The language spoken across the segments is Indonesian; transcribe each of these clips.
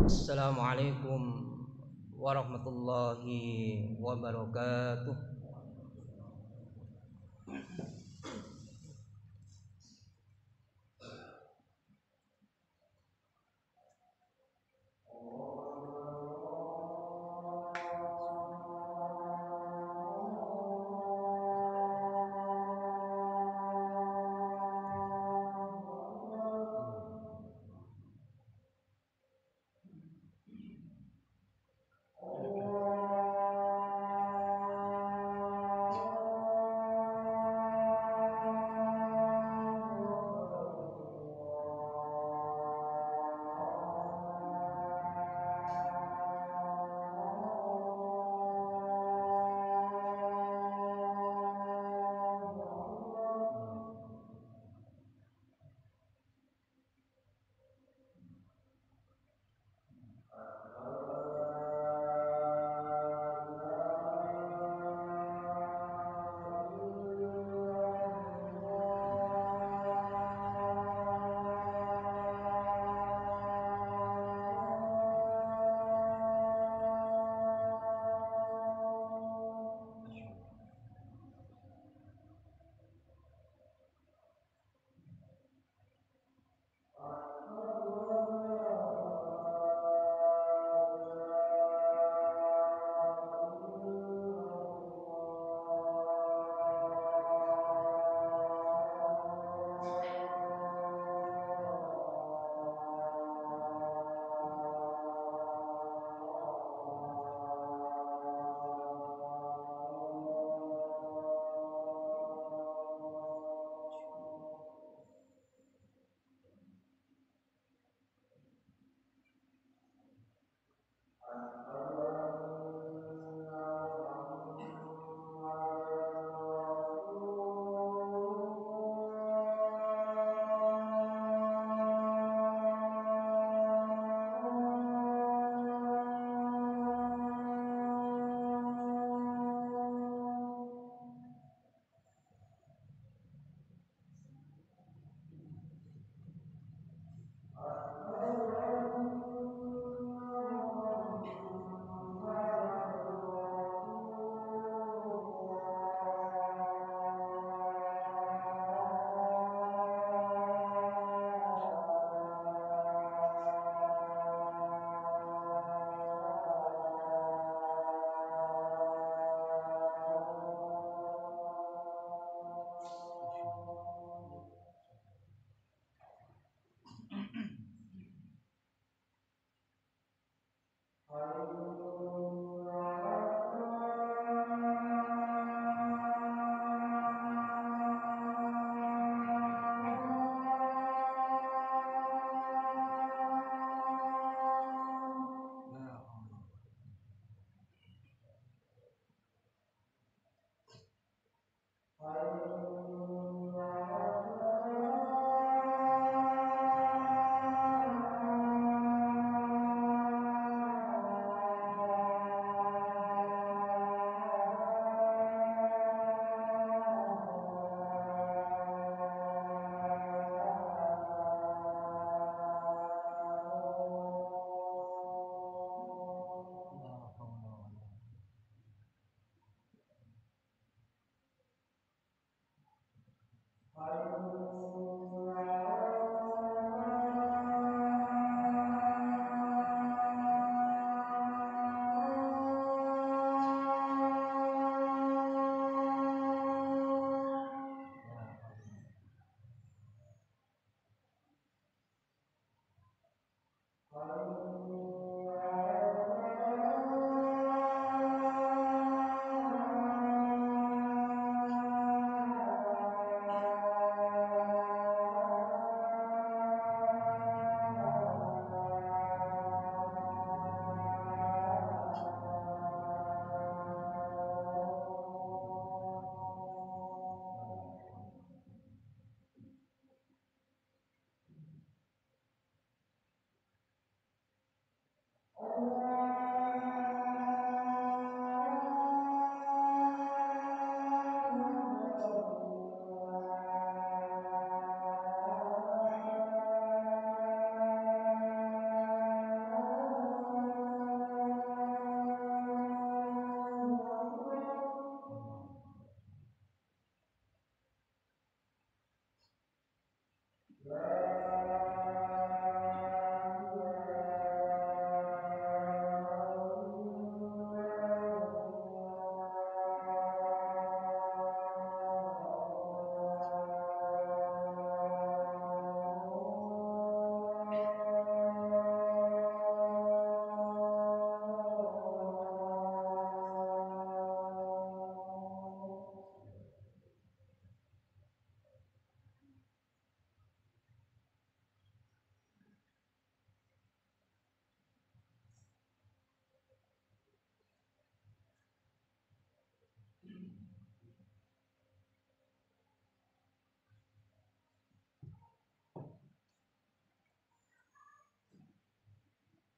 Assalamualaikum warahmatullahi wabarakatuh.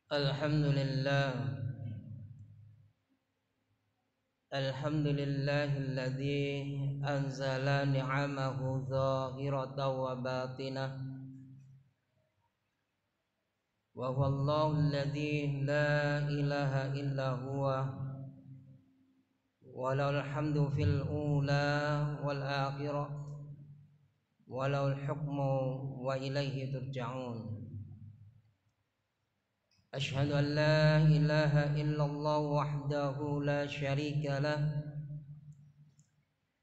Alhamdulillah. Alhamdulillahilladzi anzala ni'amahu zahiratan wa batinah. Wa huwa Allahu alladzi la ilaha illa huwa. Wa lahul hamdu fil ula wal akhirah. Wa lahul hukmu wa ilaihi turja'un. أشهد أن لا إله إلا الله وحده لا شريك له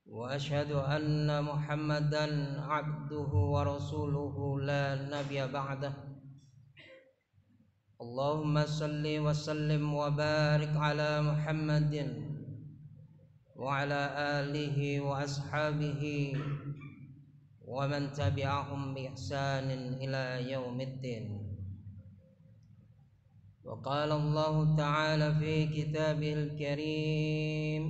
وأشهد أن محمدا عبده ورسوله لا نبي بعده اللهم صل وسلم وبارك على محمد وعلى آله وأصحابه ومن تبعهم بإحسان إلى يوم الدين. وقال الله تعالى في كتابه الكريم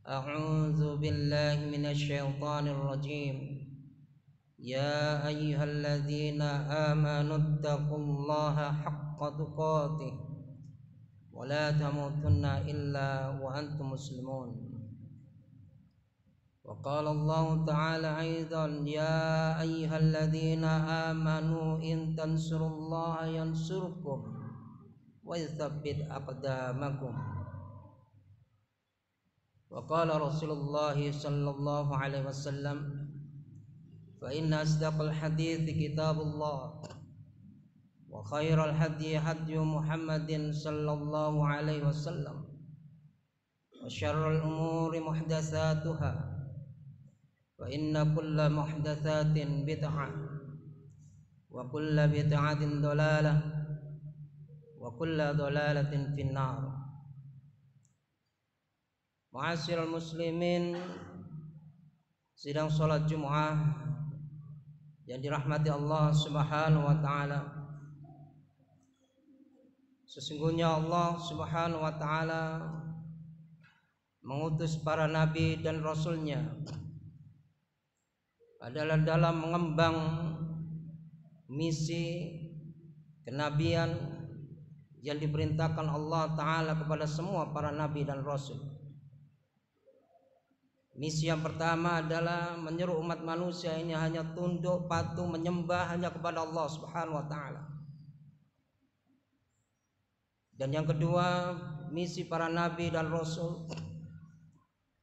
أعوذ بالله من الشيطان الرجيم يا أيها الذين آمنوا اتقوا الله حق تقاته ولا تموتن إلا وأنتم مسلمون. وقال الله تعالى أيضا يا أيها الذين آمنوا إن تنصروا الله ينصركم ويثبت أقدامكم. وقال رسول الله صلى الله عليه وسلم فإن أصدق الحديث كتاب الله وخير الهدي هدي محمد صلى الله عليه وسلم وشر الأمور محدثاتها فإن كل محدثات بدعة وكل بدعة ضلالة وكل ضلالة في النار. Ma'asyiral muslimin, sidang salat Jumat yang dirahmati Allah Subhanahu wa taala. Sesungguhnya Allah Subhanahu wa taala mengutus para nabi dan rasulnya adalah dalam mengembang misi kenabian yang diperintahkan Allah Ta'ala kepada semua para nabi dan rasul. Misi yang pertama adalah menyeru umat manusia ini hanya tunduk patuh menyembah hanya kepada Allah Subhanahu wa Ta'ala. Dan yang kedua, misi para nabi dan rasul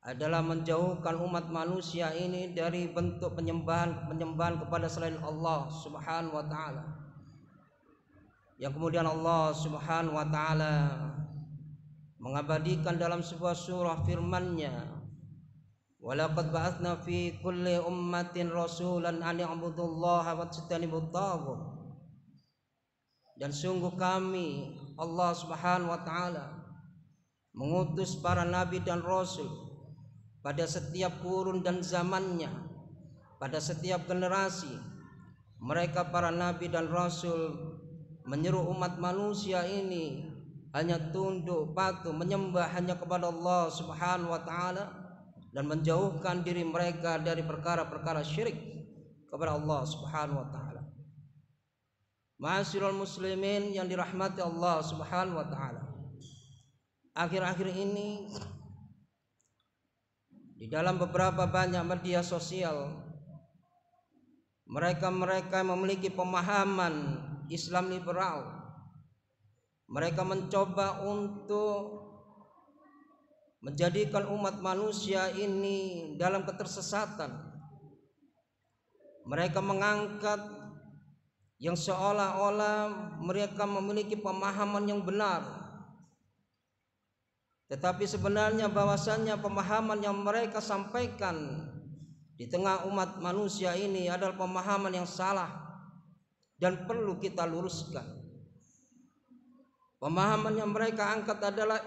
adalah menjauhkan umat manusia ini dari bentuk penyembahan kepada selain Allah Subhanahu wa taala. Yang kemudian Allah Subhanahu wa taala mengabadikan dalam sebuah surah firman-Nya, "Walaqad ba'atsna fi kulli ummatin rasulan an i'budullaha wajtanibut taghut." Dan sungguh kami Allah Subhanahu wa taala mengutus para nabi dan rasul pada setiap kurun dan zamannya, pada setiap generasi. Mereka para nabi dan rasul menyeru umat manusia ini hanya tunduk patuh menyembah hanya kepada Allah Subhanahu wa taala dan menjauhkan diri mereka dari perkara-perkara syirik kepada Allah Subhanahu wa taala. Ma'asyiral muslimin yang dirahmati Allah Subhanahu wa taala. Akhir-akhir ini di dalam beberapa banyak media sosial, mereka yang memiliki pemahaman Islam liberal, mereka mencoba untuk menjadikan umat manusia ini dalam ketersesatan. Mereka mengangkat yang seolah-olah mereka memiliki pemahaman yang benar, tetapi sebenarnya bahwasannya pemahaman yang mereka sampaikan di tengah umat manusia ini adalah pemahaman yang salah dan perlu kita luruskan. Pemahaman yang mereka angkat adalah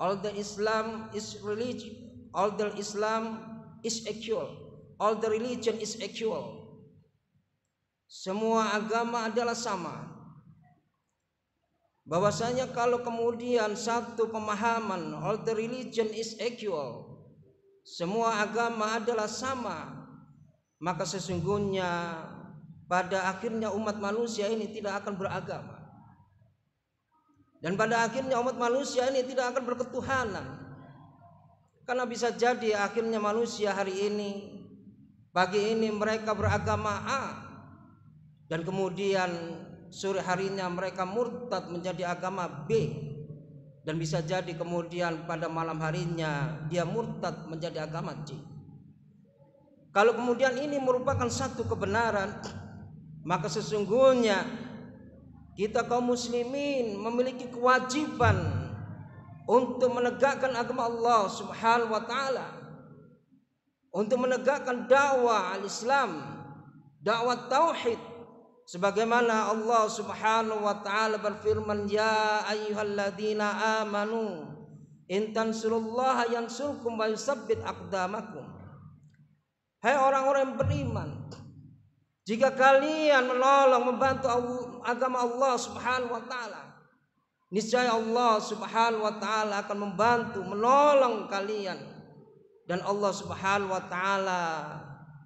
all the Islam is religion, all the Islam is equal, all the religion is equal. Semua agama adalah sama. Bahwasanya kalau kemudian satu pemahaman all the religion is equal, semua agama adalah sama, maka sesungguhnya pada akhirnya umat manusia ini tidak akan beragama. Dan pada akhirnya umat manusia ini tidak akan berketuhanan. Karena bisa jadi akhirnya manusia hari ini, pagi ini mereka beragama A, dan kemudian sore harinya mereka murtad menjadi agama B, dan bisa jadi kemudian pada malam harinya dia murtad menjadi agama C. Kalau kemudian ini merupakan satu kebenaran, maka sesungguhnya kita kaum muslimin memiliki kewajiban untuk menegakkan agama Allah Subhanahu wa taala, untuk menegakkan dakwah al-Islam, dakwah tauhid, sebagaimana Allah Subhanahu wa taala berfirman, ya ayyuhalladzina amanu in tansurullaha yansurkum wa yusabbit aqdamakum. Hai orang-orang yang beriman, jika kalian menolong membantu agama Allah Subhanahu wa taala, niscaya Allah Subhanahu wa taala akan membantu menolong kalian, dan Allah Subhanahu wa taala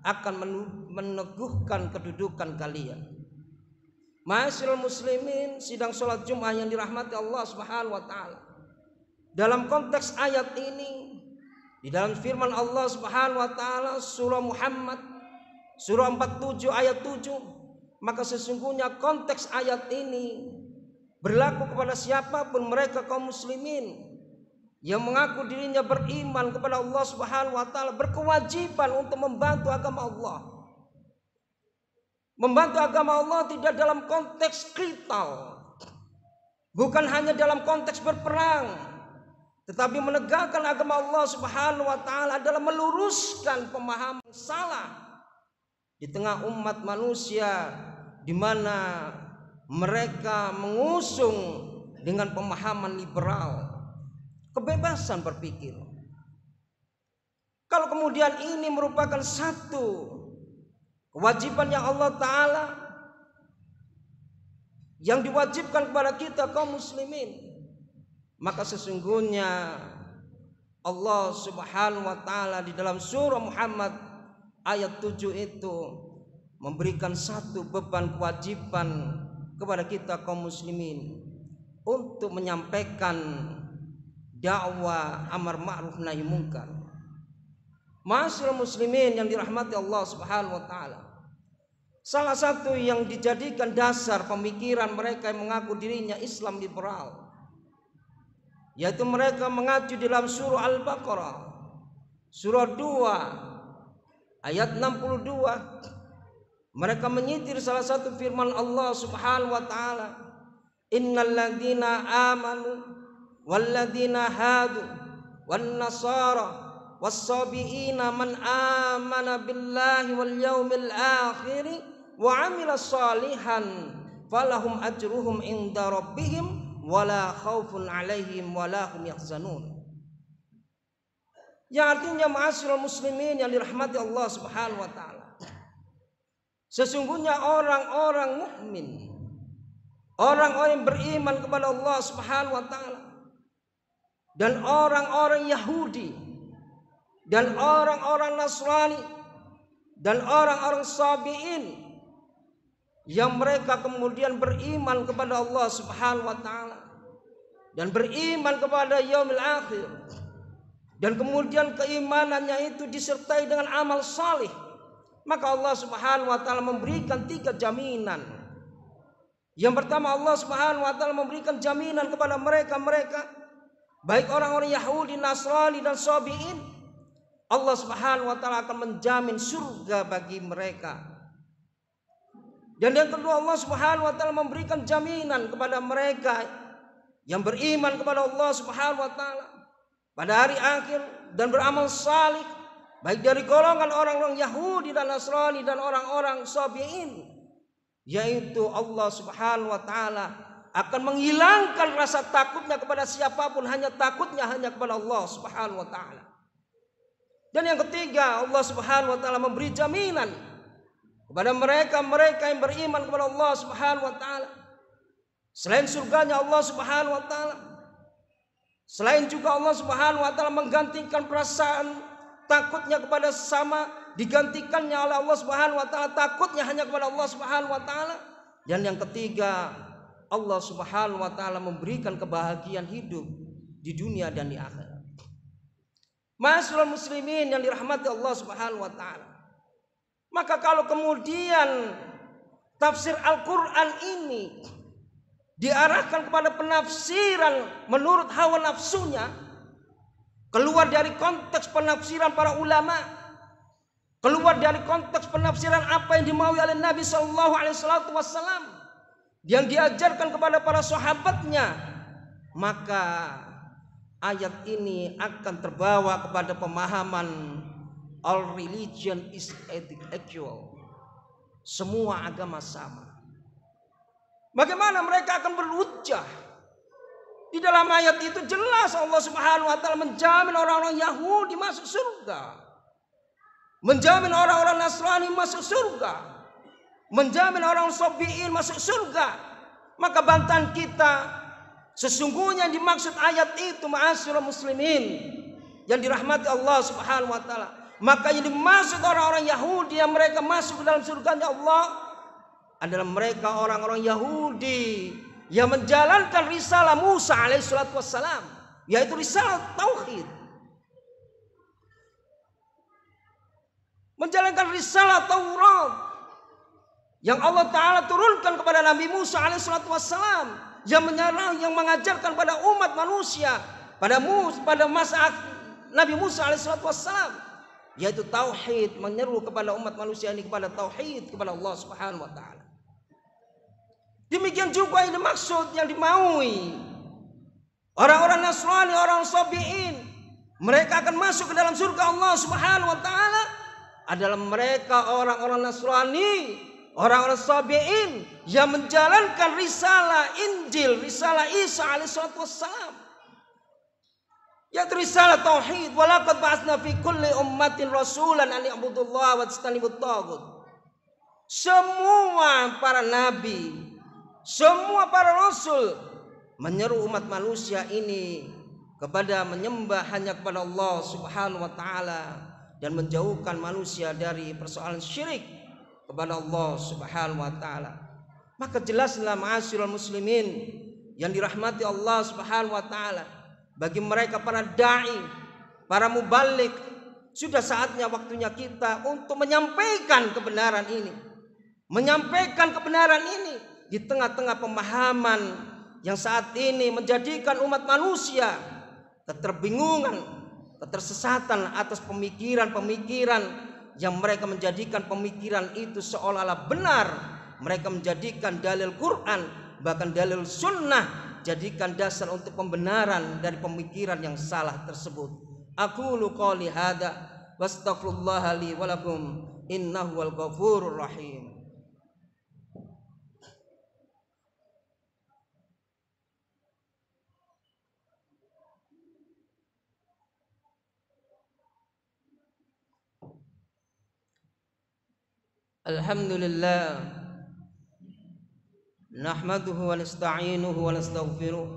akan meneguhkan kedudukan kalian. Ma'asyiral muslimin, sidang salat Jumat yang dirahmati Allah Subhanahu wa taala. Dalam konteks ayat ini, di dalam firman Allah Subhanahu wa taala surah Muhammad surah 47 ayat 7, maka sesungguhnya konteks ayat ini berlaku kepada siapapun mereka kaum muslimin yang mengaku dirinya beriman kepada Allah Subhanahu wa taala, berkewajiban untuk membantu agama Allah. Membantu agama Allah tidak dalam konteks krital, bukan hanya dalam konteks berperang, tetapi menegakkan agama Allah Subhanahu wa taala adalah meluruskan pemahaman salah di tengah umat manusia, di mana mereka mengusung dengan pemahaman liberal, kebebasan berpikir. Kalau kemudian ini merupakan satu kewajiban yang Allah taala yang diwajibkan kepada kita kaum muslimin, maka sesungguhnya Allah Subhanahu wa taala di dalam surah Muhammad ayat 7 itu memberikan satu beban kewajiban kepada kita kaum muslimin untuk menyampaikan dakwah amar ma'ruf nahi munkar. Ma'asyiral muslimin yang dirahmati Allah Subhanahu wa taala, salah satu yang dijadikan dasar pemikiran mereka yang mengaku dirinya Islam liberal, yaitu mereka mengacu dalam surah Al-Baqarah surah 2 ayat 62. Mereka menyitir salah satu firman Allah Subhanahu wa taala, innal ladzina amanu wal ladzina hadu wan nasara was-sabiina man amana billahi wal yaumil akhir wa amila salihan falahum ajruhum inda rabbihim wala khaufun alaihim wala hum yahzanun. Yang artinya, ma'asyiral muslimin yang dirahmati Allah Subhanahu wa taala, sesungguhnya orang-orang mukmin, orang-orang yang beriman kepada Allah Subhanahu wa taala, dan orang-orang Yahudi, dan orang-orang Nasrani, dan orang-orang Sabi'in yang mereka kemudian beriman kepada Allah Subhanahu wa taala dan beriman kepada yaumil akhir, dan kemudian keimanannya itu disertai dengan amal salih, maka Allah Subhanahu wa taala memberikan 3 jaminan. Yang pertama, Allah Subhanahu wa taala memberikan jaminan kepada mereka baik orang-orang Yahudi, Nasrani dan Sabi'in, Allah Subhanahu wa taala akan menjamin surga bagi mereka. Dan yang kedua, Allah Subhanahu wa taala memberikan jaminan kepada mereka yang beriman kepada Allah Subhanahu wa taala pada hari akhir dan beramal salih, baik dari golongan orang-orang Yahudi dan Nasrani dan orang-orang Sabi'in, yaitu Allah Subhanahu wa taala akan menghilangkan rasa takutnya kepada siapapun, hanya takutnya hanya kepada Allah Subhanahu wa taala. Dan yang ketiga, Allah Subhanahu wa taala memberi jaminan kepada mereka yang beriman kepada Allah Subhanahu wa taala, selain surganya Allah Subhanahu wa taala, selain juga Allah Subhanahu wa taala menggantikan perasaan takutnya kepada sesama, digantikannya oleh Allah Subhanahu wa taala takutnya hanya kepada Allah Subhanahu wa taala. Dan yang ketiga, Allah Subhanahu wa taala memberikan kebahagiaan hidup di dunia dan di akhirat. Ma'asyiral muslimin yang dirahmati Allah Subhanahu wa taala. Maka kalau kemudian tafsir Al-Qur'an ini diarahkan kepada penafsiran menurut hawa nafsunya, keluar dari konteks penafsiran para ulama, keluar dari konteks penafsiran apa yang dimaui oleh Nabi sallallahu alaihi wasallam yang diajarkan kepada para sahabatnya, maka ayat ini akan terbawa kepada pemahaman all religion is equal. Semua agama sama. Bagaimana mereka akan berhujjah? Di dalam ayat itu jelas Allah Subhanahu wa taala menjamin orang-orang Yahudi masuk surga. Menjamin orang-orang Nasrani masuk surga. Menjamin orang Sabi'in masuk surga. Maka bantahan kita, sesungguhnya yang dimaksud ayat itu, ma'asyiral muslimin yang dirahmati Allah Subhanahu wa taala, maka yang dimaksud orang-orang Yahudi yang mereka masuk ke dalam surganya Allah adalah mereka orang-orang Yahudi yang menjalankan risalah Musa alaihissalatu wassalam, yaitu risalah tauhid. Menjalankan risalah Taurat yang Allah Ta'ala turunkan kepada Nabi Musa alaihissalatu wassalam, yang mengajarkan pada umat manusia pada masa Nabi Musa alaihissalatu wassalam, yaitu tauhid, menyeru kepada umat manusia ini kepada tauhid, kepada Allah Subhanahu wa taala. Demikian juga yang dimaksud, yang dimaui orang-orang Nasrani, orang Sabi'in, mereka akan masuk ke dalam surga Allah Subhanahu wa taala adalah mereka orang-orang Nasrani, orang-orang Sabi'in yang menjalankan risalah Injil, risalah Isa alaihissalatu wassalam, yaitu risalah tauhid. Walaqad ba'atsna fi kulli ummatin rasulan an i'budullaha wajtanibut taghut. Semua para nabi, semua para rasul menyeru umat manusia ini kepada menyembah hanya kepada Allah Subhanahu wa taala dan menjauhkan manusia dari persoalan syirik kepada Allah Subhanahu wa taala. Maka jelaslah ma'asyiral muslimin yang dirahmati Allah Subhanahu wa taala, bagi mereka para dai, para mubalik, sudah saatnya waktunya kita untuk menyampaikan kebenaran ini. Menyampaikan kebenaran ini di tengah-tengah pemahaman yang saat ini menjadikan umat manusia keterbingungan, ketersesatan atas pemikiran-pemikiran yang mereka menjadikan pemikiran itu seolah-olah benar. Mereka menjadikan dalil Quran, bahkan dalil sunnah, jadikan dasar untuk pembenaran dari pemikiran yang salah tersebut. Aqulu qouli hadza wastaghfirullaha li wa lakum innahu wal ghafurur rahim. Alhamdulillah, nahmaduhu wa nasta'inuhu wa nastaghfiruh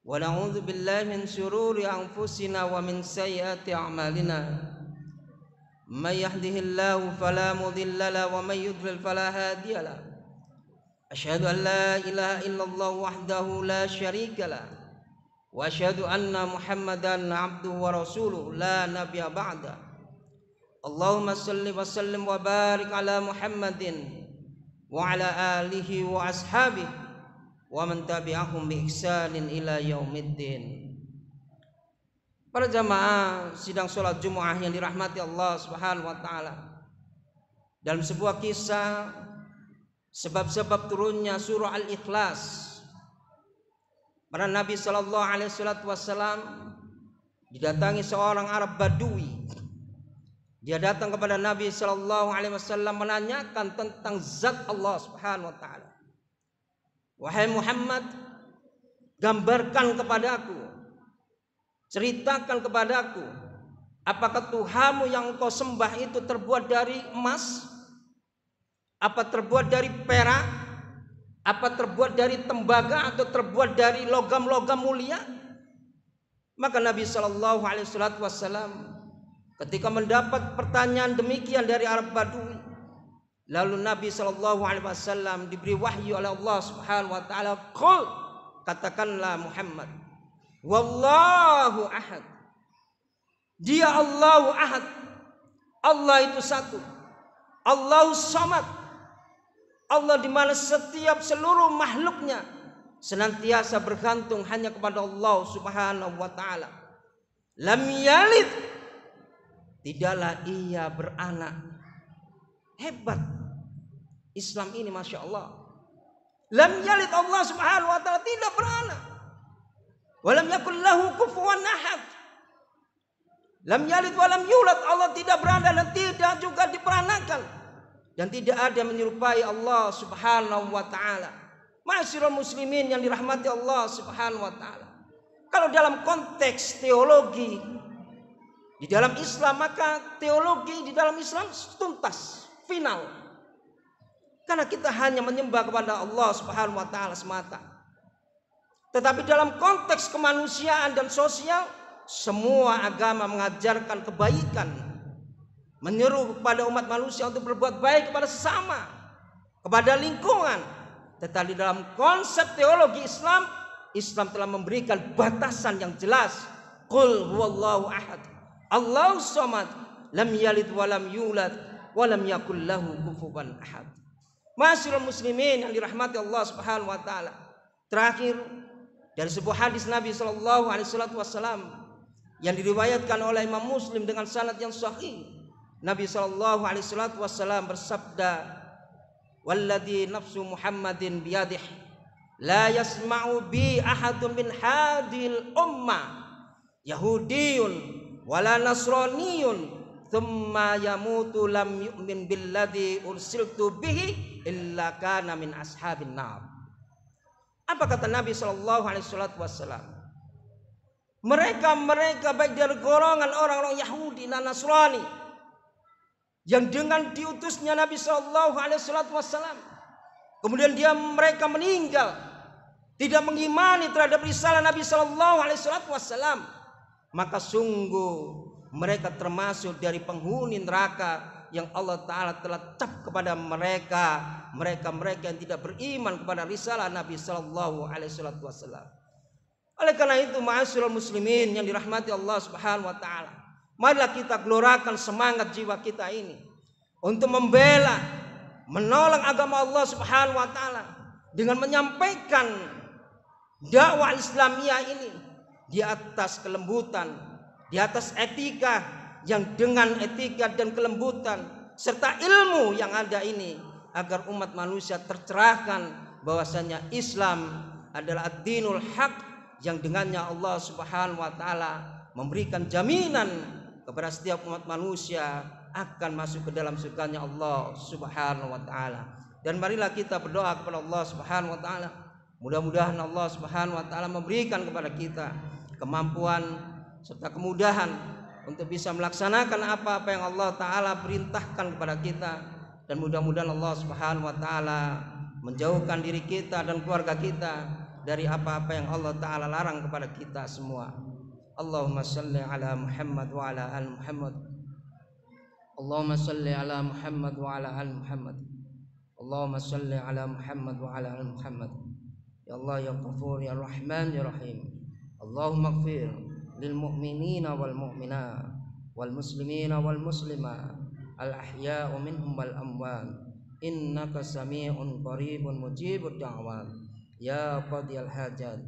wa na'udzu billahi min shururi anfusina wa min sayyiati a'malina. May yahdihillahu fala mudilla lahu wa may yudlil fala hadiya lahu. Asyhadu an la ilaha illallah wahdahu la syarika lahu wa asyhadu anna Muhammadan 'abduhu wa rasuluhu la nabiyya ba'da. Allahumma salli wa sallim wa barik ala Muhammadin wa ala alihi wa ashabihi wa man tabi'ahum bi ihsanin ila yaumiddin. Para jamaah sidang salat Jumat yang dirahmati Allah Subhanahu wa taala, dalam sebuah kisah sebab-sebab turunnya surah Al-Ikhlas, para Nabi sallallahu alaihi wasallam didatangi seorang Arab Badui. Dia datang kepada Nabi sallallahu alaihi wasallam menanyakan tentang zat Allah Subhanahu wa taala. Wahai Muhammad, gambarkan kepadaku, ceritakan kepadaku, apakah Tuhanmu yang engkau sembah itu terbuat dari emas? Apa terbuat dari perak? Apa terbuat dari tembaga atau terbuat dari logam-logam mulia? Maka Nabi sallallahu alaihi wasallam ketika mendapat pertanyaan demikian dari Arab Badui, Lalu Nabi SAW diberi wahyu oleh Allah Subhanahu wa taala, "Qul," katakanlah Muhammad, "Wallahu ahad." Dia Allahu ahad. Allah itu satu. Allahu samad. Allah di mana setiap seluruh makhluknya senantiasa bergantung hanya kepada Allah Subhanahu wa taala. Lam yalid, tidaklah ia beranak. Hebat Islam ini, masya Allah. Lam yalid, Allah Subhanahu wa taala tidak beranak. Walam yakul lahu kufuwan ahad. Lam yalid walam yulad, Allah tidak beranak dan tidak juga diperanakan. Dan tidak ada yang menyerupai Allah Subhanahu wa taala. Ma'asyiral muslimin yang dirahmati Allah Subhanahu wa taala. Kalau dalam konteks teologi di dalam Islam, maka teologi di dalam Islam tuntas, final. Karena kita hanya menyembah kepada Allah Subhanahu wa taala semata. Tetapi dalam konteks kemanusiaan dan sosial, semua agama mengajarkan kebaikan, menyeru kepada umat manusia untuk berbuat baik kepada sesama, kepada lingkungan. Tetapi dalam konsep teologi Islam, Islam telah memberikan batasan yang jelas. Qul huwallahu ahad, Allahus samad, lam yalid walam yulad walam yakul lahu kufuwan ahad. Ma'asyiral muslimin yang dirahmati Allah Subhanahu wa taala. Terakhir, dari sebuah hadis Nabi sallallahu alaihi wasallam yang diriwayatkan oleh Imam Muslim dengan sanad yang sahih. Nabi sallallahu alaihi wasallam bersabda, "Walladzi nafsu Muhammadin biyadih, la yasma'u bi ahadun min hadhil ummah Yahudiyun wala Nasraniyun thumma yamutu lam yu'min billadzi ursiltu bihi illa kana min ashabin nar." Apa kata Nabi sallallahu alaihi wasallam? Mereka baik dari golongan orang-orang Yahudi dan Nasrani yang dengan diutusnya Nabi sallallahu alaihi wasallam, kemudian mereka meninggal tidak mengimani terhadap risalah Nabi sallallahu alaihi wasallam, maka sungguh mereka termasuk dari penghuni neraka yang Allah Ta'ala telah cap kepada mereka yang tidak beriman kepada risalah Nabi Sallallahu Alaihi Wasallam. Oleh karena itu, ma'asyiral muslimin yang dirahmati Allah Subhanahu Wa Ta'ala, marilah kita gelorakan semangat jiwa kita ini untuk membela, menolong agama Allah Subhanahu Wa Ta'ala dengan menyampaikan dakwah Islamiyah ini di atas kelembutan, di atas etika, yang dengan etika dan kelembutan serta ilmu yang ada ini, agar umat manusia tercerahkan bahwasanya Islam adalah ad-dinul haq, yang dengannya Allah Subhanahu wa taala memberikan jaminan kepada setiap umat manusia akan masuk ke dalam surganya Allah Subhanahu wa taala. Dan marilah kita berdoa kepada Allah Subhanahu wa taala, mudah-mudahan Allah Subhanahu wa taala memberikan kepada kita kemampuan serta kemudahan untuk bisa melaksanakan apa-apa yang Allah Ta'ala perintahkan kepada kita. Dan mudah-mudahan Allah Subhanahu wa Ta'ala menjauhkan diri kita dan keluarga kita dari apa-apa yang Allah Ta'ala larang kepada kita semua. Allahumma salli ala Muhammad wa ala al Muhammad. Allahumma salli ala Muhammad wa ala al Muhammad. Allahumma salli ala Muhammad wa ala al Muhammad. Ya Allah ya Ghafur ya Rahman ya Rahim. Allahumma ighfir lil mu'minina wal mu'minat wal muslimina wal muslimat al ahya'u minhum wal amwat innaka sami'un qaribun mujibud da'wat ya qadiyal hajat.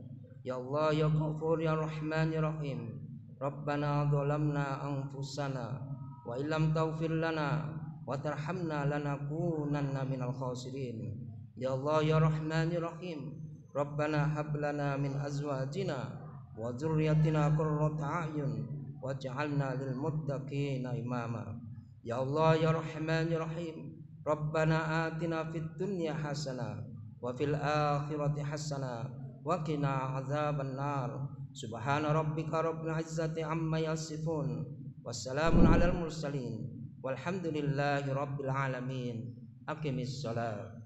Ya Allah ya Ghafur ya Rahman ya Rahim. Rabbana zalamna anfusana wa illam taghfir lana wa tarhamna lanakunanna minal khasirin. Ya Allah ya Rahman ya Rahim. Rabbana hab lana min azwajina wa dzurriyyatina qurrata a'yun waj'alna lil muttaqina imama. Ya Allah ya Rahman ya Rahim. Rabbana atina fid dunya hasanah wa fil akhirati hasanah wa qina adzaban nar. Subhana rabbika rabbil izzati amma yasifun wassalamun alal mursalin walhamdulillahi rabbil alamin. Aqimis shalah.